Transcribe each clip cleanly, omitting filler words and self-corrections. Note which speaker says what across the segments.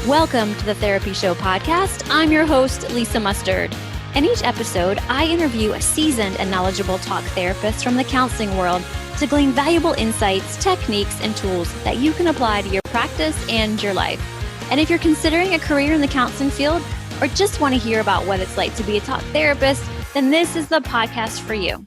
Speaker 1: Welcome to the Therapy Show podcast. I'm your host, Lisa Mustard. In each episode, I interview a seasoned and knowledgeable talk therapist from the counseling world to glean valuable insights, techniques, and tools that you can apply to your practice and your life. And if you're considering a career in the counseling field or just want to hear about what it's like to be a talk therapist, then this is the podcast for you.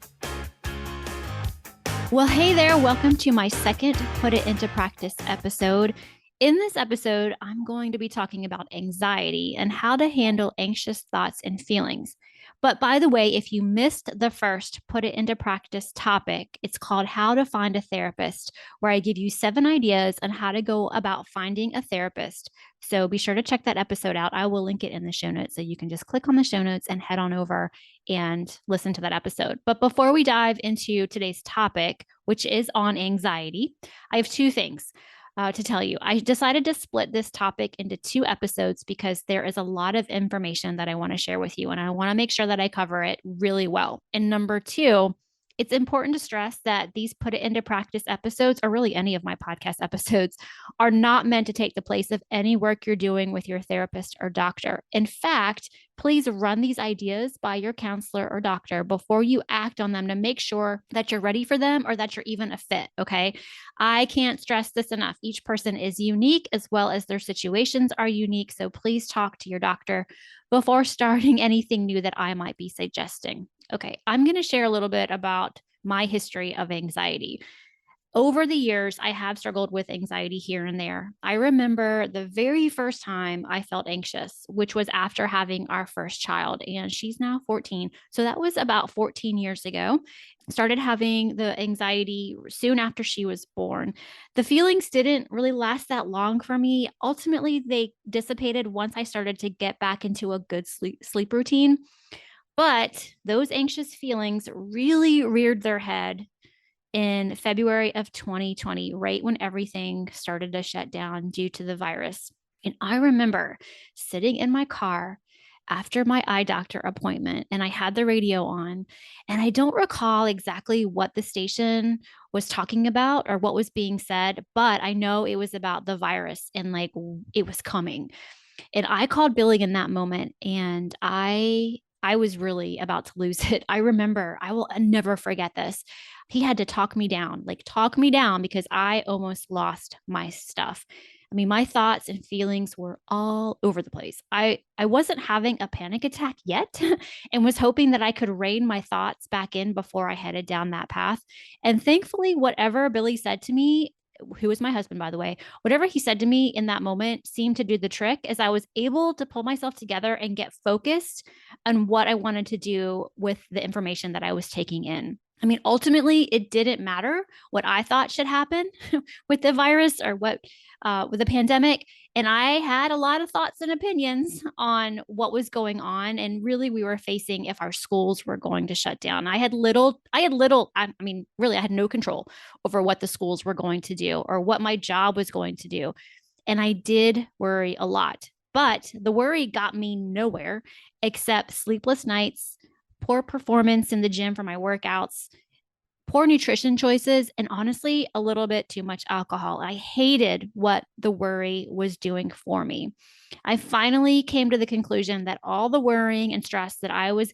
Speaker 1: Well, hey there. Welcome to my second Put It Into Practice episode. In this episode, I'm going to be talking about anxiety and how to handle anxious thoughts and feelings. But by the way, if you missed the first Put It Into Practice topic, it's called How to Find a Therapist, where I give you 7 ideas on how to go about finding a therapist. So be sure to check that episode out. I will link it in the show notes, so you can just click on the show notes and head on over and listen to that episode. But before we dive into today's topic, which is on anxiety, I have 2 things to tell you. I decided to split this topic into 2 episodes because there is a lot of information that I want to share with you, and I want to make sure that I cover it really well. And number 2, it's important to stress that these Put It Into Practice episodes, or really any of my podcast episodes, are not meant to take the place of any work you're doing with your therapist or doctor. In fact, please run these ideas by your counselor or doctor before you act on them to make sure that you're ready for them or that you're even a fit, okay? I can't stress this enough. Each person is unique as well as their situations are unique, so please talk to your doctor before starting anything new that I might be suggesting. Okay, I'm going to share a little bit about my history of anxiety. Over the years, I have struggled with anxiety here and there. I remember the very first time I felt anxious, which was after having our first child, and she's now 14. So that was about 14 years ago. Started having the anxiety soon after she was born. The feelings didn't really last that long for me. Ultimately, they dissipated once I started to get back into a good sleep routine. But those anxious feelings really reared their head in February of 2020, right when everything started to shut down due to the virus. And I remember sitting in my car after my eye doctor appointment, and I had the radio on, and I don't recall exactly what the station was talking about or what was being said, but I know it was about the virus and like it was coming. And I called Billy in that moment, and I was really about to lose it. I remember, I will never forget this. He had to talk me down because I almost lost my stuff. I mean, my thoughts and feelings were all over the place. I wasn't having a panic attack yet and was hoping that I could rein my thoughts back in before I headed down that path. And thankfully, whatever Billy said to me, who is my husband, by the way, whatever he said to me in that moment seemed to do the trick, as I was able to pull myself together and get focused on what I wanted to do with the information that I was taking in. I mean, ultimately, it didn't matter what I thought should happen with the virus or what with the pandemic. And I had a lot of thoughts and opinions on what was going on. And really, we were facing if our schools were going to shut down. I mean, really, I had no control over what the schools were going to do or what my job was going to do. And I did worry a lot. But the worry got me nowhere except sleepless nights, poor performance in the gym for my workouts, poor nutrition choices, and honestly, a little bit too much alcohol. I hated what the worry was doing for me. I finally came to the conclusion that all the worrying and stress that I was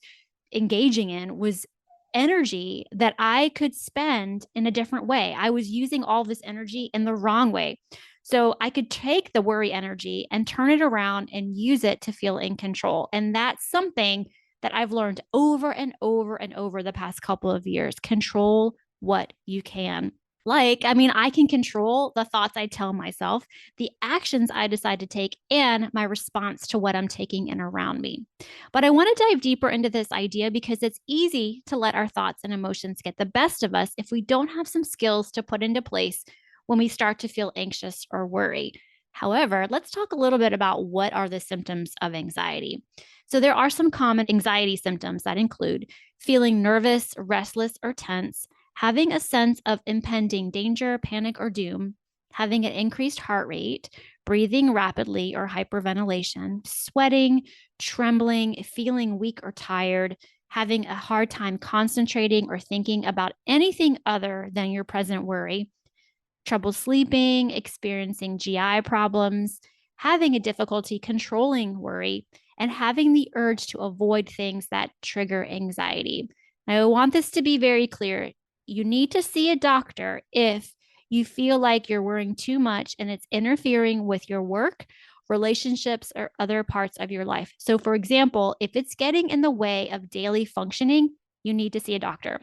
Speaker 1: engaging in was energy that I could spend in a different way. I was using all this energy in the wrong way. So I could take the worry energy and turn it around and use it to feel in control. And that's something that I've learned over and over and over the past couple of years. Control what you can. I can control the thoughts I tell myself, the actions I decide to take, and my response to what I'm taking in around me. But I want to dive deeper into this idea because it's easy to let our thoughts and emotions get the best of us if we don't have some skills to put into place when we start to feel anxious or worried. However, let's talk a little bit about what are the symptoms of anxiety. So there are some common anxiety symptoms that include feeling nervous, restless, or tense, having a sense of impending danger, panic, or doom, having an increased heart rate, breathing rapidly or hyperventilation, sweating, trembling, feeling weak or tired, having a hard time concentrating or thinking about anything other than your present worry, trouble sleeping, experiencing GI problems, having a difficulty controlling worry, and having the urge to avoid things that trigger anxiety. Now, I want this to be very clear. You need to see a doctor if you feel like you're worrying too much and it's interfering with your work, relationships, or other parts of your life. So, for example, if it's getting in the way of daily functioning, you need to see a doctor.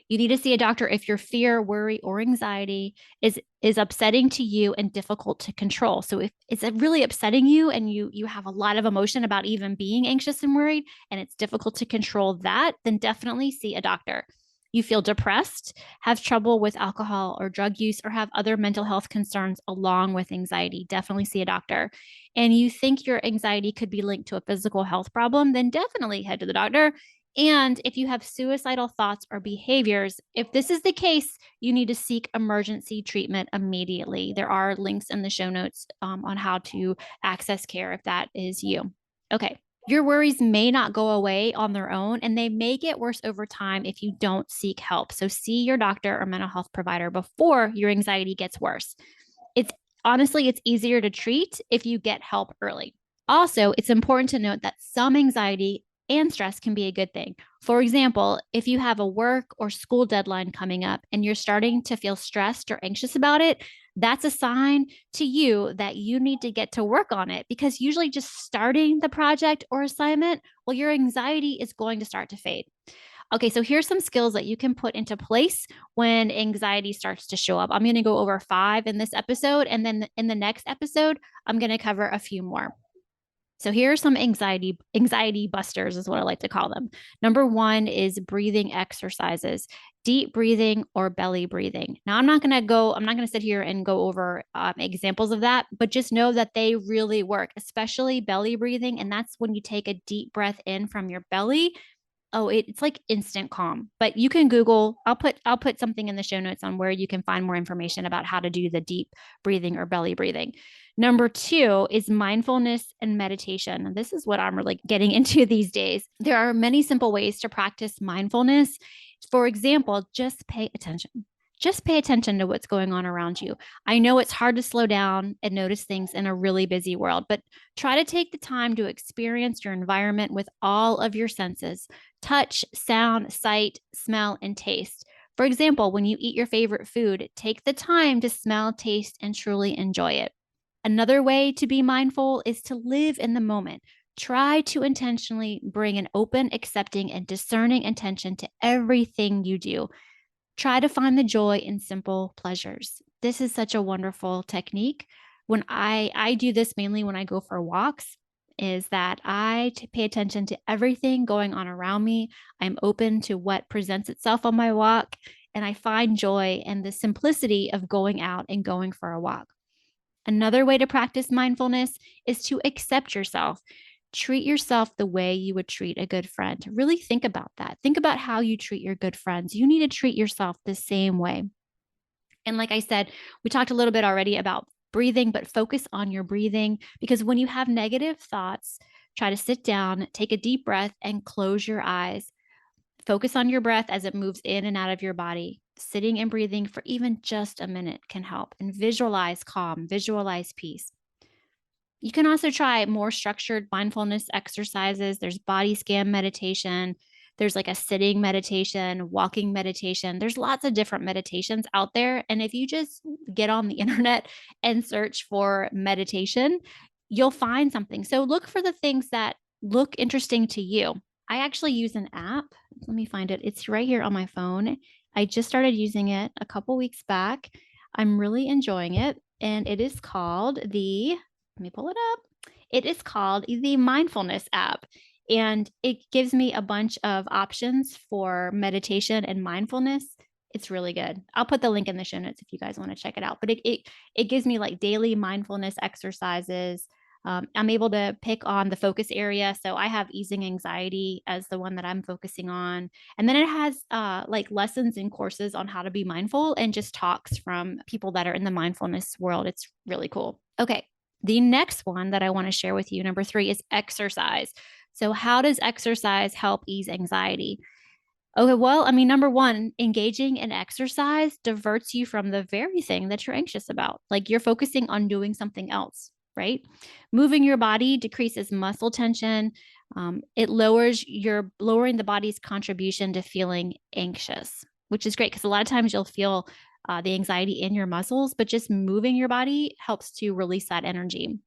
Speaker 1: You need to see a doctor if your fear, worry, or anxiety is upsetting to you and difficult to control. So if it's really upsetting you and you have a lot of emotion about even being anxious and worried and it's difficult to control that, then definitely see a doctor. You feel depressed, have trouble with alcohol or drug use, or have other mental health concerns along with anxiety, definitely see a doctor. And you think your anxiety could be linked to a physical health problem, then definitely head to the doctor. And if you have suicidal thoughts or behaviors, if this is the case, you need to seek emergency treatment immediately. There are links in the show notes on how to access care if that is you. Okay. Your worries may not go away on their own, and they may get worse over time if you don't seek help. So, see your doctor or mental health provider before your anxiety gets worse. It's honestly, it's easier to treat if you get help early. Also, it's important to note that some anxiety and stress can be a good thing. For example, if you have a work or school deadline coming up and you're starting to feel stressed or anxious about it, that's a sign to you that you need to get to work on it, because usually just starting the project or assignment, well, your anxiety is going to start to fade. Okay, so here's some skills that you can put into place when anxiety starts to show up. I'm going to go over 5 in this episode, and then in the next episode, I'm going to cover a few more. So here are some anxiety busters is what I like to call them. Number 1 is breathing exercises, deep breathing or belly breathing. Now I'm not going to sit here and go over examples of that, but just know that they really work, especially belly breathing. And that's when you take a deep breath in from your belly. Oh, it's like instant calm. But you can Google. I'll put something in the show notes on where you can find more information about how to do the deep breathing or belly breathing. Number 2 is mindfulness and meditation. And this is what I'm really getting into these days. There are many simple ways to practice mindfulness. For example, just pay attention. Just pay attention to what's going on around you. I know it's hard to slow down and notice things in a really busy world, but try to take the time to experience your environment with all of your senses: touch, sound, sight, smell, and taste. For example, when you eat your favorite food, take the time to smell, taste, and truly enjoy it. Another way to be mindful is to live in the moment. Try to intentionally bring an open, accepting, and discerning intention to everything you do. Try to find the joy in simple pleasures. This is such a wonderful technique. When I do this mainly when I go for walks, is that I pay attention to everything going on around me. I'm open to what presents itself on my walk, and I find joy in the simplicity of going out and going for a walk. Another way to practice mindfulness is to accept yourself. Treat yourself the way you would treat a good friend. Really think about that. Think about how you treat your good friends. You need to treat yourself the same way. And like I said, we talked a little bit already about breathing, but focus on your breathing, because when you have negative thoughts, try to sit down, take a deep breath, and close your eyes. Focus on your breath as it moves in and out of your body. Sitting and breathing for even just a minute can help. And visualize calm, visualize peace. You can also try more structured mindfulness exercises. There's body scan meditation. There's like a sitting meditation, walking meditation. There's lots of different meditations out there. And if you just get on the internet and search for meditation, you'll find something. So look for the things that look interesting to you. I actually use an app. Let me find it. It's right here on my phone. I just started using it a couple weeks back. I'm really enjoying it. And it is called let me pull it up. It is called the Mindfulness app. And it gives me a bunch of options for meditation and mindfulness. It's really good. I'll put the link in the show notes if you guys want to check it out. But it gives me like daily mindfulness exercises. I'm able to pick on the focus area. So I have easing anxiety as the one that I'm focusing on. And then it has like lessons and courses on how to be mindful and just talks from people that are in the mindfulness world. It's really cool. Okay. The next one that I want to share with you, number 3, is exercise. So how does exercise help ease anxiety? Okay, well, I mean, number 1, engaging in exercise diverts you from the very thing that you're anxious about. Like you're focusing on doing something else. right? Moving your body decreases muscle tension. It lowering the body's contribution to feeling anxious, which is great because a lot of times you'll feel the anxiety in your muscles, but just moving your body helps to release that energy.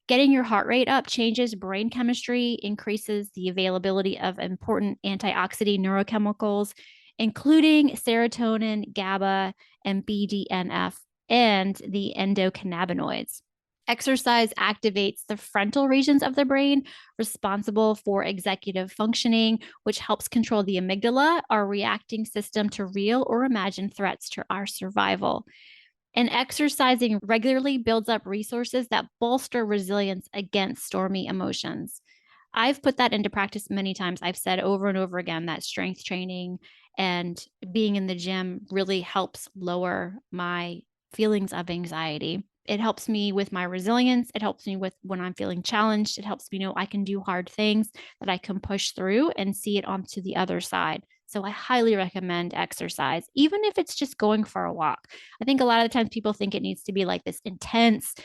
Speaker 1: Getting your heart rate up changes brain chemistry, increases the availability of important antioxidant neurochemicals, including serotonin, GABA, and BDNF, and the endocannabinoids. Exercise activates the frontal regions of the brain responsible for executive functioning, which helps control the amygdala, our reacting system to real or imagined threats to our survival. And exercising regularly builds up resources that bolster resilience against stormy emotions. I've put that into practice many times. I've said over and over again that strength training and being in the gym really helps lower my feelings of anxiety. It helps me with my resilience. It helps me with when I'm feeling challenged. It helps me know I can do hard things, that I can push through and see it onto the other side. So I highly recommend exercise, even if it's just going for a walk. I think a lot of the times people think it needs to be like this intense,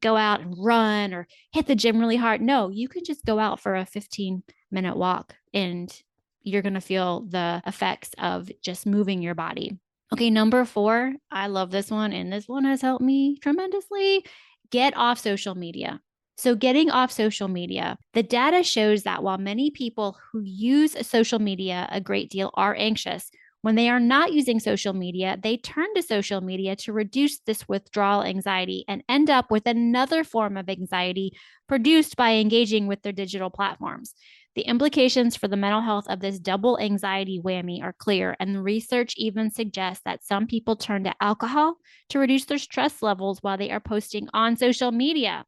Speaker 1: go out and run or hit the gym really hard. No, you can just go out for a 15-minute walk and you're going to feel the effects of just moving your body. Okay, number 4, I love this one, and this one has helped me tremendously. Get off social media. So, getting off social media, the data shows that while many people who use social media a great deal are anxious, when they are not using social media, they turn to social media to reduce this withdrawal anxiety and end up with another form of anxiety produced by engaging with their digital platforms. The implications for the mental health of this double anxiety whammy are clear, and the research even suggests that some people turn to alcohol to reduce their stress levels while they are posting on social media.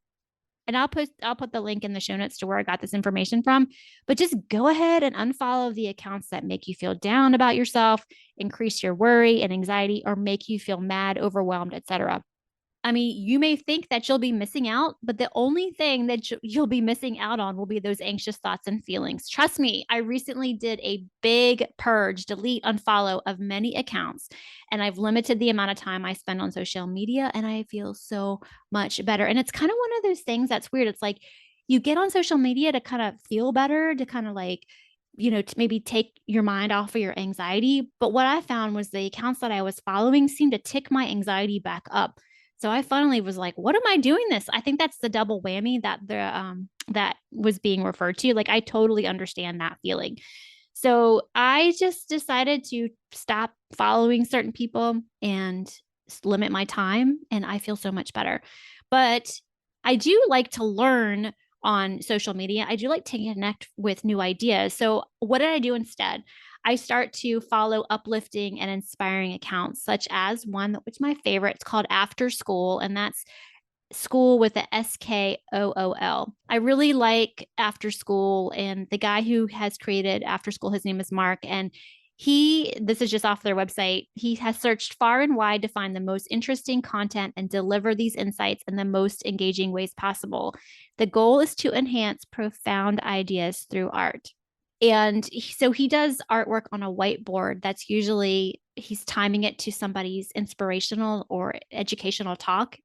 Speaker 1: And I'll put the link in the show notes to where I got this information from. But just go ahead and unfollow the accounts that make you feel down about yourself, increase your worry and anxiety, or make you feel mad, overwhelmed, etc. I mean, you may think that you'll be missing out, but the only thing that you'll be missing out on will be those anxious thoughts and feelings. Trust me, I recently did a big purge, delete, unfollow of many accounts, and I've limited the amount of time I spend on social media, and I feel so much better. And it's kind of one of those things that's weird. It's like you get on social media to kind of feel better, to kind of like, to maybe take your mind off of your anxiety. But what I found was the accounts that I was following seemed to tick my anxiety back up. So I finally was like, what am I doing this? I think that's the double whammy that was being referred to. Like I totally understand that feeling. So I just decided to stop following certain people and limit my time, and I feel so much better. But I do like to learn on social media. I do like to connect with new ideas. So what did I do instead? I start to follow uplifting and inspiring accounts, such as one which is my favorite. It's called After School, and that's school with the SKOOL. I really like After School, and the guy who has created After School, his name is Mark, and this is just off their website. He has searched far and wide to find the most interesting content and deliver these insights in the most engaging ways possible. The goal is to enhance profound ideas through art. And so he does artwork on a whiteboard that's usually he's timing it to somebody's inspirational or educational talk.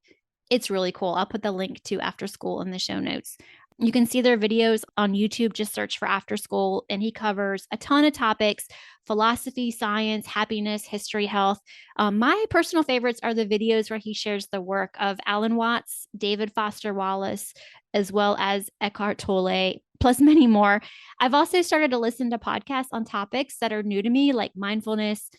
Speaker 1: It's really cool. I'll put the link to After School in the show notes. You can see their videos on YouTube. Just search for After School, and he covers a ton of topics: philosophy, science, happiness, history, health. My personal favorites are the videos where he shares the work of Alan Watts, David Foster Wallace, as well as Eckhart Tolle, plus many more. I've also started to listen to podcasts on topics that are new to me, like mindfulness.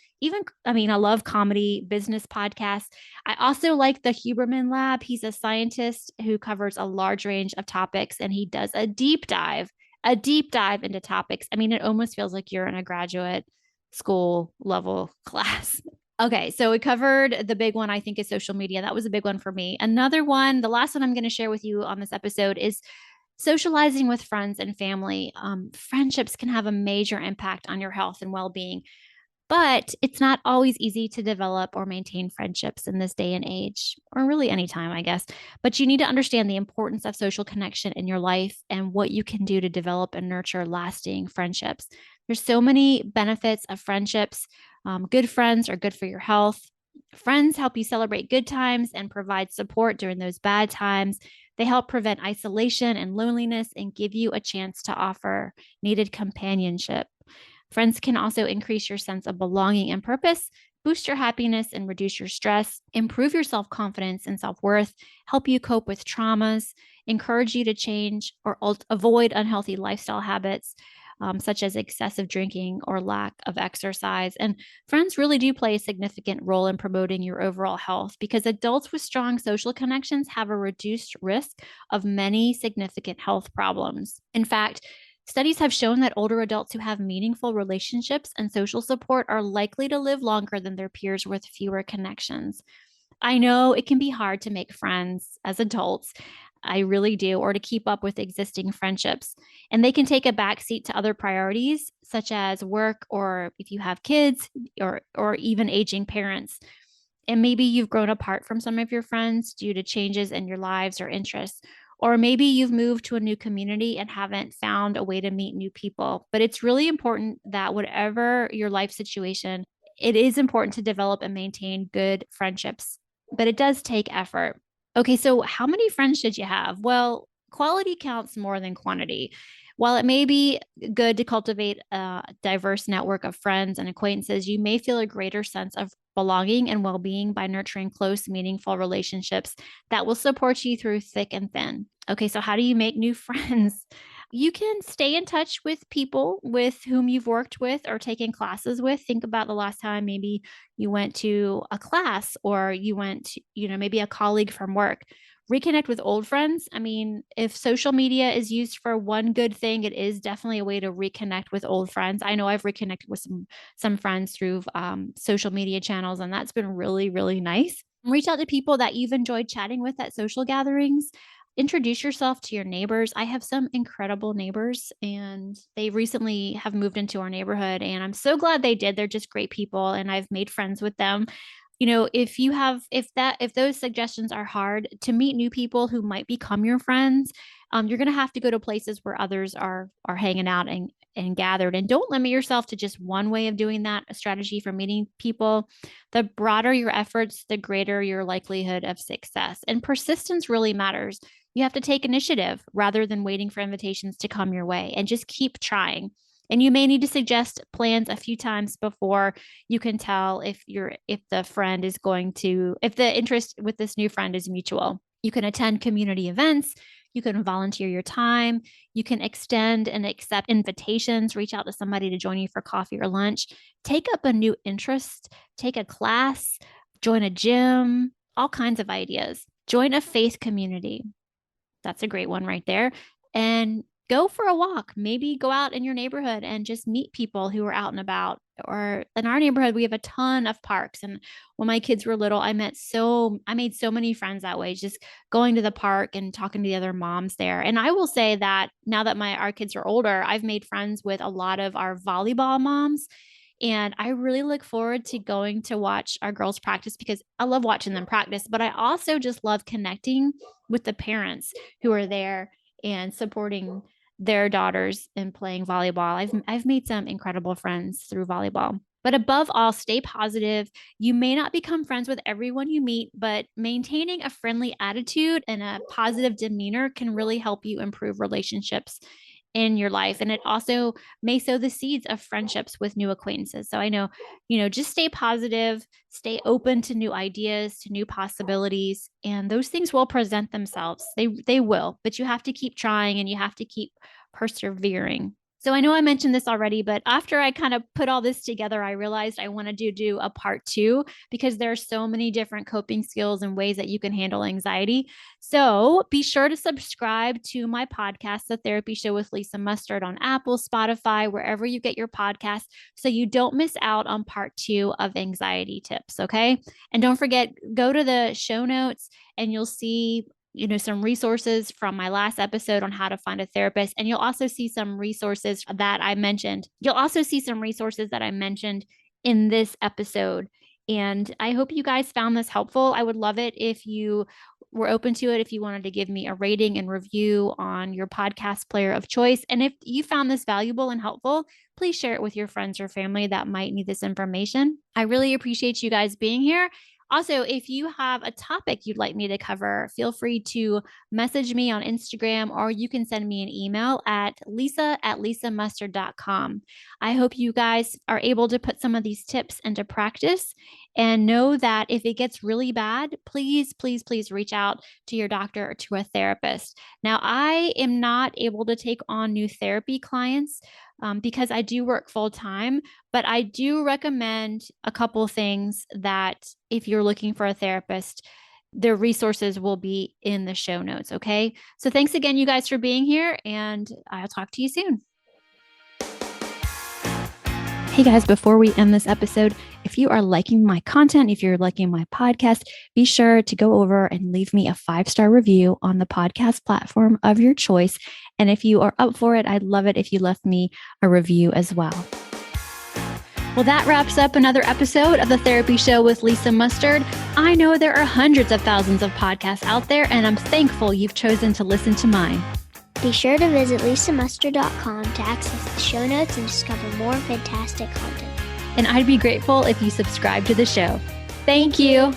Speaker 1: I love comedy, business podcasts. I also like the Huberman Lab. He's a scientist who covers a large range of topics, and he does a deep dive into topics. I mean, it almost feels like you're in a graduate school level class. Okay, so we covered the big one, I think, is social media. That was a big one for me. Another one, the last one I'm going to share with you on this episode is socializing with friends and family. Friendships can have a major impact on your health and well-being. But it's not always easy to develop or maintain friendships in this day and age, or really any time, I guess. But you need to understand the importance of social connection in your life and what you can do to develop and nurture lasting friendships. There's so many benefits of friendships. Good friends are good for your health. Friends help you celebrate good times and provide support during those bad times. They help prevent isolation and loneliness and give you a chance to offer needed companionship. Friends can also increase your sense of belonging and purpose, boost your happiness and reduce your stress, improve your self confidence and self worth, help you cope with traumas, encourage you to change or avoid unhealthy lifestyle habits. Such as excessive drinking or lack of exercise. And friends really do play a significant role in promoting your overall health because adults with strong social connections have a reduced risk of many significant health problems. In fact, studies have shown that older adults who have meaningful relationships and social support are likely to live longer than their peers with fewer connections. I know it can be hard to make friends as adults. I really do, or to keep up with existing friendships. And they can take a backseat to other priorities, such as work, or if you have kids, or even aging parents. And maybe you've grown apart from some of your friends due to changes in your lives or interests. Or maybe you've moved to a new community and haven't found a way to meet new people. But it's really important that whatever your life situation, it is important to develop and maintain good friendships. But it does take effort. Okay, so how many friends should you have? Well, quality counts more than quantity. While it may be good to cultivate a diverse network of friends and acquaintances, you may feel a greater sense of belonging and well being by nurturing close, meaningful relationships that will support you through thick and thin. Okay, so how do you make new friends? You can stay in touch with people with whom you've worked with or taken classes with. Think about the last time maybe you went to a class or you went to, maybe a colleague from work. Reconnect with old friends. I mean, if social media is used for one good thing, it is definitely a way to reconnect with old friends. I know I've reconnected with some friends through social media channels, and that's been really, really nice. Reach out to people that you've enjoyed chatting with at social gatherings. Introduce yourself to your neighbors. I have some incredible neighbors, and they recently have moved into our neighborhood, and I'm so glad they did. They're just great people, and I've made friends with them. If those suggestions are hard to meet new people who might become your friends, you're going to have to go to places where others are hanging out and gathered. And don't limit yourself to just one way of doing that, a strategy for meeting people. The broader your efforts, the greater your likelihood of success. And persistence really matters. You have to take initiative rather than waiting for invitations to come your way, and just keep trying. And you may need to suggest plans a few times before you can tell if the interest with this new friend is mutual. You can attend community events, you can volunteer your time, you can extend and accept invitations, reach out to somebody to join you for coffee or lunch, take up a new interest, take a class, join a gym, all kinds of ideas. Join a faith community. That's a great one right there. And go for a walk. Maybe go out in your neighborhood and just meet people who are out and about. Or in our neighborhood, we have a ton of parks. And when my kids were little, I made so many friends that way, just going to the park and talking to the other moms there. And I will say that now that our kids are older, I've made friends with a lot of our volleyball moms. And I really look forward to going to watch our girls practice because I love watching them practice, but I also just love connecting with the parents who are there and supporting their daughters in playing volleyball. I've made some incredible friends through volleyball. But above all, stay positive. You may not become friends with everyone you meet, but maintaining a friendly attitude and a positive demeanor can really help you improve relationships in your life. And it also may sow the seeds of friendships with new acquaintances. So I know, just stay positive, stay open to new ideas, to new possibilities, and those things will present themselves. They will, but you have to keep trying and you have to keep persevering. So I know I mentioned this already, but after I kind of put all this together, I realized I wanted to do a part 2 because there are so many different coping skills and ways that you can handle anxiety. So be sure to subscribe to my podcast, The Therapy Show with Lisa Mustard, on Apple, Spotify, wherever you get your podcasts, so you don't miss out on part 2 of anxiety tips. Okay. And don't forget, go to the show notes and you'll see some resources from my last episode on how to find a therapist. And you'll also see some resources that I mentioned. You'll also see some resources that I mentioned in this episode. And I hope you guys found this helpful. I would love it if you were open to it, if you wanted to give me a rating and review on your podcast player of choice. And if you found this valuable and helpful, please share it with your friends or family that might need this information. I really appreciate you guys being here. Also, if you have a topic you'd like me to cover, feel free to message me on Instagram, or you can send me an email at lisa@lisamustard.com. I hope you guys are able to put some of these tips into practice, and know that if it gets really bad, please, please, please reach out to your doctor or to a therapist. Now, I am not able to take on new therapy clients because I do work full time, but I do recommend a couple things that if you're looking for a therapist, the resources will be in the show notes. Okay. So thanks again, you guys, for being here, and I'll talk to you soon. Hey guys, before we end this episode, if you are liking my content, if you're liking my podcast, be sure to go over and leave me a 5-star review on the podcast platform of your choice. And if you are up for it, I'd love it if you left me a review as well. Well, that wraps up another episode of The Therapy Show with Lisa Mustard. I know there are hundreds of thousands of podcasts out there, and I'm thankful you've chosen to listen to mine.
Speaker 2: Be sure to visit lisamustard.com to access the show notes and discover more fantastic content.
Speaker 1: And I'd be grateful if you subscribe to the show. Thank you.